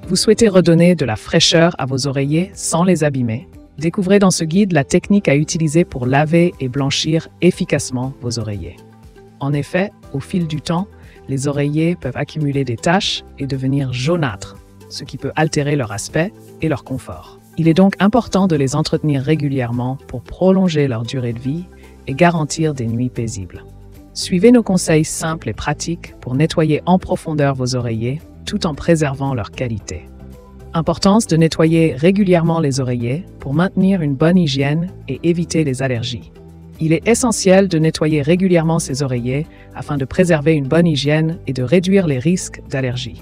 Vous souhaitez redonner de la fraîcheur à vos oreillers sans les abîmer? Découvrez dans ce guide la technique à utiliser pour laver et blanchir efficacement vos oreillers. En effet, au fil du temps, les oreillers peuvent accumuler des taches et devenir jaunâtres, ce qui peut altérer leur aspect et leur confort. Il est donc important de les entretenir régulièrement pour prolonger leur durée de vie et garantir des nuits paisibles. Suivez nos conseils simples et pratiques pour nettoyer en profondeur vos oreillers tout en préservant leur qualité. Importance de nettoyer régulièrement les oreillers pour maintenir une bonne hygiène et éviter les allergies. Il est essentiel de nettoyer régulièrement ses oreillers afin de préserver une bonne hygiène et de réduire les risques d'allergie.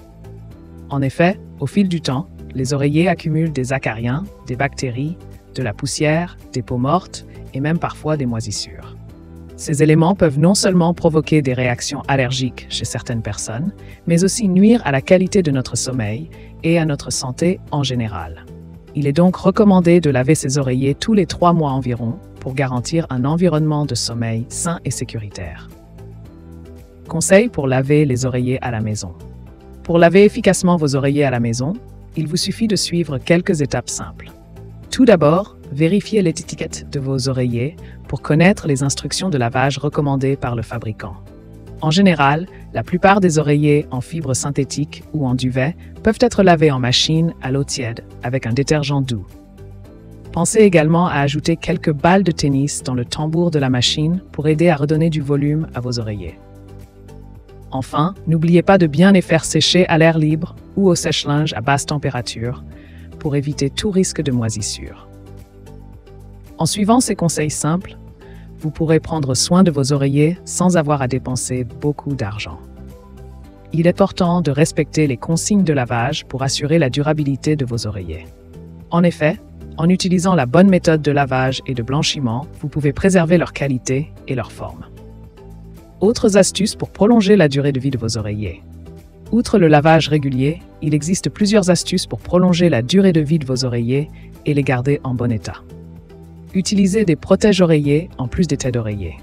En effet, au fil du temps, les oreillers accumulent des acariens, des bactéries, de la poussière, des peaux mortes et même parfois des moisissures. Ces éléments peuvent non seulement provoquer des réactions allergiques chez certaines personnes, mais aussi nuire à la qualité de notre sommeil et à notre santé en général. Il est donc recommandé de laver ses oreillers tous les 3 mois environ pour garantir un environnement de sommeil sain et sécuritaire. Conseils pour laver les oreillers à la maison. Pour laver efficacement vos oreillers à la maison, il vous suffit de suivre quelques étapes simples. Tout d'abord, vérifiez l'étiquette de vos oreillers pour connaître les instructions de lavage recommandées par le fabricant. En général, la plupart des oreillers en fibre synthétique ou en duvet peuvent être lavés en machine à l'eau tiède avec un détergent doux. Pensez également à ajouter quelques balles de tennis dans le tambour de la machine pour aider à redonner du volume à vos oreillers. Enfin, n'oubliez pas de bien les faire sécher à l'air libre ou au sèche-linge à basse température pour éviter tout risque de moisissure. En suivant ces conseils simples, vous pourrez prendre soin de vos oreillers sans avoir à dépenser beaucoup d'argent. Il est important de respecter les consignes de lavage pour assurer la durabilité de vos oreillers. En effet, en utilisant la bonne méthode de lavage et de blanchiment, vous pouvez préserver leur qualité et leur forme. Autres astuces pour prolonger la durée de vie de vos oreillers. Outre le lavage régulier, il existe plusieurs astuces pour prolonger la durée de vie de vos oreillers et les garder en bon état. Utilisez des protège-oreillers en plus des têtes d'oreiller.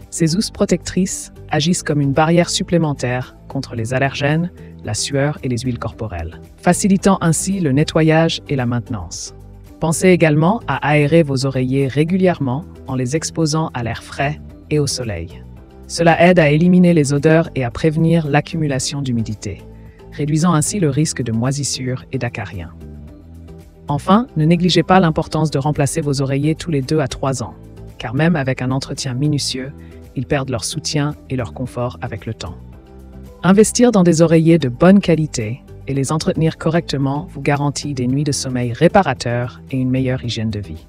Ces housses protectrices agissent comme une barrière supplémentaire contre les allergènes, la sueur et les huiles corporelles, facilitant ainsi le nettoyage et la maintenance. Pensez également à aérer vos oreillers régulièrement en les exposant à l'air frais et au soleil. Cela aide à éliminer les odeurs et à prévenir l'accumulation d'humidité, réduisant ainsi le risque de moisissure et d'acariens. Enfin, ne négligez pas l'importance de remplacer vos oreillers tous les 2 à 3 ans, car même avec un entretien minutieux, ils perdent leur soutien et leur confort avec le temps. Investir dans des oreillers de bonne qualité et les entretenir correctement vous garantit des nuits de sommeil réparateurs et une meilleure hygiène de vie.